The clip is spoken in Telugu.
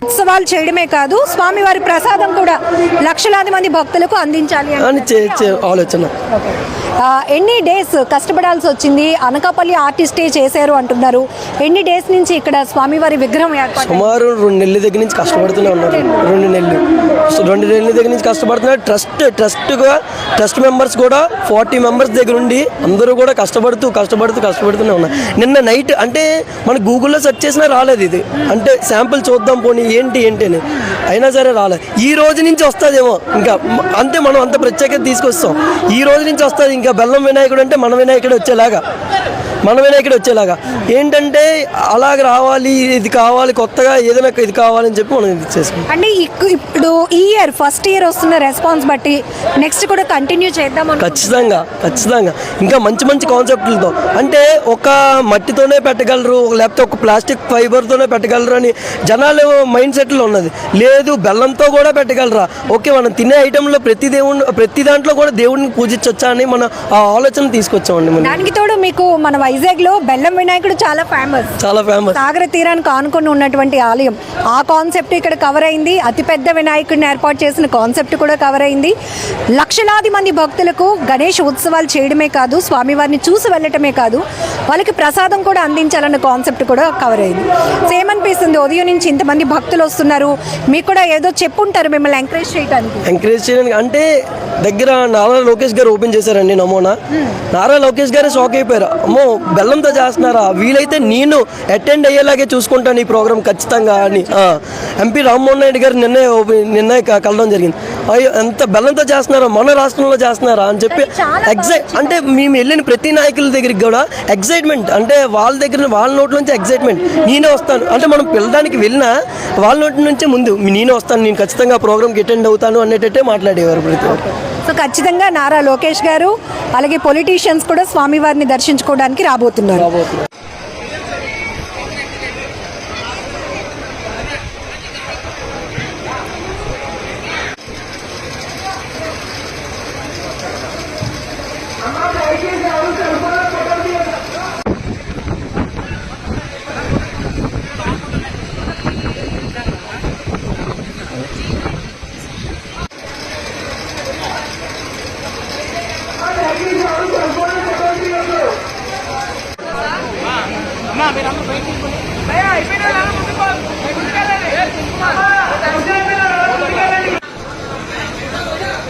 ఉత్సవాలు చేయడమే కాదు, స్వామివారి ప్రసాదం కూడా లక్షలాది మంది భక్తులకు అందించాలి అని ఆలోచన. ఎన్ని డేస్ కష్టపడాల్సి వచ్చింది? అనకాపల్లి ఆర్టిస్టే చేశారు అంటున్నారు. ఎన్ని డేస్ నుంచి ఇక్కడ స్వామివారి విగ్రహం ఏర్పాటు? సుమారు 2 నెలల దగ్గర నుంచి కష్టపడుతూనే ఉన్నారు. 2 నెలల దగ్గర నుంచి కష్టపడుతున్నారు. ట్రస్ట్ మెంబర్స్ కూడా 40 మెంబర్స్ దగ్గర ఉండి అందరూ కూడా కష్టపడుతూనే ఉన్నారు. నిన్న నైట్ అంటే మన గూగుల్లో సెర్చ్ చేసినా రాలేదు ఇది. అంటే శాంపిల్ చూద్దాం పోనీ ఏంటి అని, అయినా సరే రాలేదు. ఈ రోజు నుంచి వస్తుందేమో, ఇంకా అంతే. మనం అంత ప్రత్యేకత తీసుకొస్తాం. ఈ రోజు నుంచి వస్తుంది. ఇంకా బెల్లం వినాయకుడు అంటే మన వినాయకుడు వచ్చేలాగా ఏంటంటే అలాగ రావాలి, ఇది కావాలి, కొత్తగా ఏదైనా ఇది కావాలని చెప్పి మనం ఇది చేసుకుంటాం. అంటే ఇప్పుడు ఈ ఇయర్ ఫస్ట్ ఇయర్ వస్తున్న రెస్పాన్స్ బట్టి నెక్స్ట్ కూడా కంటిన్యూ చేద్దాం. ఖచ్చితంగా ఇంకా మంచి కాన్సెప్ట్లతో, అంటే ఒక మట్టితోనే పెట్టగలరు లేకపోతే ఒక ప్లాస్టిక్ ఫైబర్తోనే పెట్టగలరు అని జనాలు మైండ్ సెట్లో ఉన్నది. లేదు, బెల్లంతో కూడా పెట్టగలరా? ఓకే, మనం తినే ఐటెంలో ప్రతి దాంట్లో కూడా దేవుడిని పూజించవచ్చా అని మనం ఆ ఆలోచన తీసుకొచ్చామండి. దానికి తోడు మీకు మన వైజాగ్ లో బెల్లం వినాయకుడు చాలా ఫేమస్. సాగర తీరానికి ఆనుకొని ఉన్నటువంటి ఆలయం, ఆ కాన్సెప్ట్ ఇక్కడ కవర్ అయింది. అతిపెద్ద వినాయకుడిని ఏర్పాటు చేసిన కాన్సెప్ట్ కూడా కవర్ అయింది. లక్షలాది మంది భక్తులకు గణేష్ ఉత్సవాలు చేయడమే కాదు, స్వామివారిని చూసి వెళ్ళటమే కాదు, వాళ్ళకి ప్రసాదం కూడా అందించాలన్న కాన్సెప్ట్ కూడా కవర్ అయింది. సేమ్ అనిపిస్తుంది, ఉదయం నుంచి ఇంతమంది భక్తులు వస్తున్నారు, మీకు కూడా ఏదో చెప్పుంటారు మిమ్మల్ని ఎంకరేజ్ చేయడానికి. అంటే దగ్గర నారా లోకేష్ గారు ఓపెన్ చేశారండి నమూనా. నారా లోకేష్ గారే షాక్ అయిపోయారు. అమ్మో, బెల్లంతో చేస్తున్నారా? వీలైతే నేను అటెండ్ అయ్యేలాగే చూసుకుంటాను ఈ ప్రోగ్రామ్ ఖచ్చితంగా అని ఎంపీ రామ్మోహన్ నాయుడు గారు నిన్నే కలవడం జరిగింది. అయ్యో, ఎంత బెల్లంతో చేస్తున్నారా, మన రాష్ట్రంలో చేస్తున్నారా అని చెప్పి అంటే మేము వెళ్ళిన ప్రతి నాయకుల దగ్గరికి కూడా ఎగ్జైట్మెంట్, అంటే వాళ్ళ నోట్ల నుంచి ఎగ్జైట్మెంట్. నేనే వస్తాను అంటే మనం పిల్లడానికి వెళ్ళినా వాళ్ళ నోటి నుంచే ముందు నేనే వస్తాను, నేను ఖచ్చితంగా ప్రోగ్రామ్కి అటెండ్ అవుతాను అనేటట్టే మాట్లాడేవారు ప్రతి ఒక్కరు. సో ఖచ్చితంగా నారా లోకేష్ గారు అలాగే పొలిటీషియన్స్ కూడా స్వామివారిని దర్శించుకోవడానికి రాబోతున్నారు.